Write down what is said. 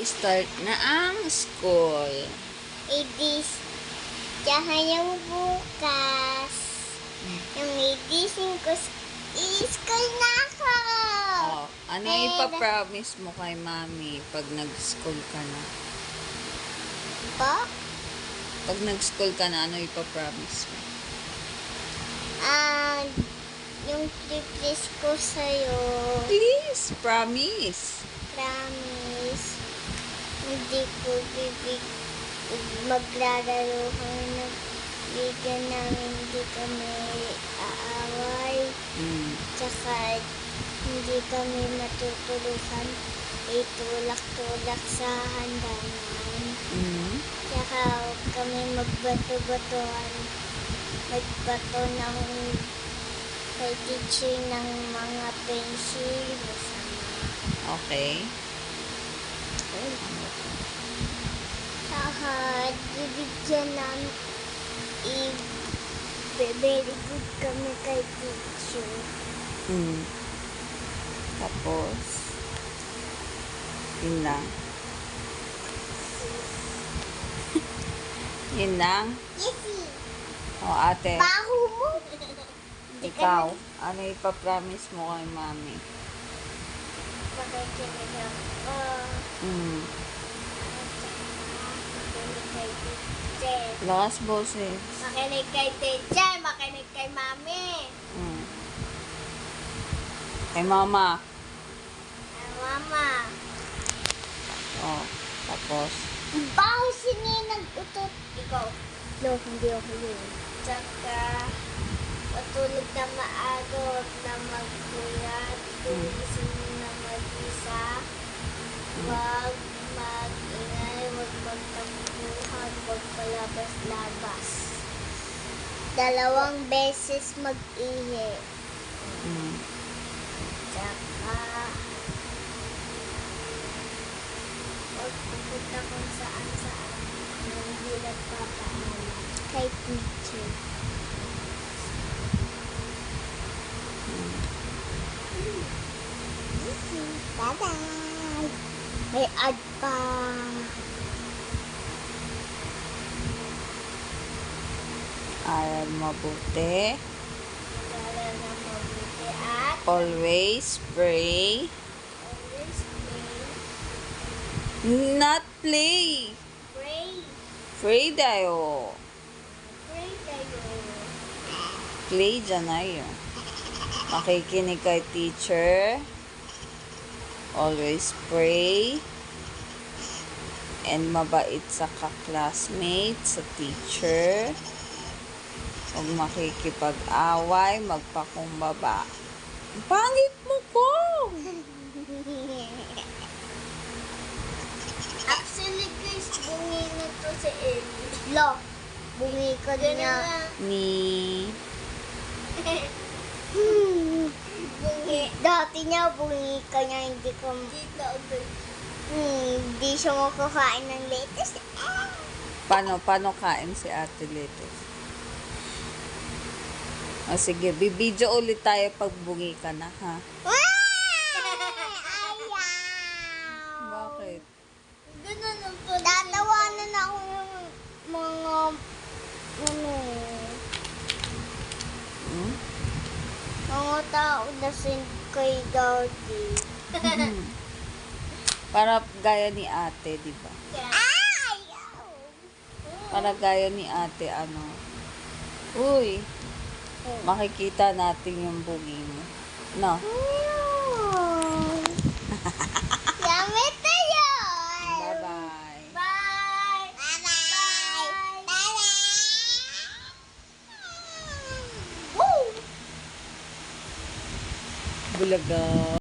Start na ang school. Idis. Tsaka yung bukas. Yung idising ko, i-school na ako. Oh, ano ipapromise mo kay mami pag nag-school ka na? Po? Pag nag-school ka na, ano ipapromise mo? Yung triplis ko sa'yo, Please, promise. promise, hindi ko maglalaro kami ng bigyan namin, hindi kami aaway. Tsaka hindi kami matutulukan, itulak-tulak sa handanan. Tsaka huwag kami magbato-batuhan, magbato ng kay teacher ng mga pencil. Okay. Tsaka bibigyan namin very good kami kay teacher. Tapos, yun lang. Yun lang. Yesi! O, ate, Baho mo! ikaw, ano ipapromise mo kay mami? Makikinig ako. Makikinig kay teacher. Lakas boses. Makinig kay teacher. Makinig kay mami. Kay mama. Ay, mama. O, tapos, Baho si Ninang utot. Ikaw. No, hindi ako yun. Tsaka, matulog na maaga, huwag na magkulat, tulisin na mag-isa, huwag mag-ingay, huwag magtampuhan, huwag palabas-labas. 2 beses mag-ihi. Tsaka, huwag pupunta kung saan-saan na hindi nagpapaalam kay teacher. Bye-bye! May ad pa! aral mabuti. Para na mabuti at Always pray. always Not play. pray. Pray tayo. Pray tayo. Play dyan ayo. Makikinig kay teacher. Always pray. And mabait sa ka-classmate, sa teacher. Huwag makikipag-away, magpakumbaba. Ang pangit mo ko! Actually guys, bungi na to si Ellie. Lo, bungi ka niya. Ni... Bungi. Dati niya, bungi ka niya, hindi ko... Hindi siya makakain ng lettuce. Paano kain si Ate Letes? O sige, bibidyo ulit tayo pag bungi ka na, ha? Ayaw! Bakit? Ganun ang pala. Tatawanan ako ng mga... Mga tao na kay daddy. Para gaya ni ate, di ba? Ayaw! Para gaya ni ate, ano? Uy, makikita natin yung bungi mo. No? Yummy tayo! Bye-bye. Bye! Bye-bye! Bye-bye! Woo! Bulaga.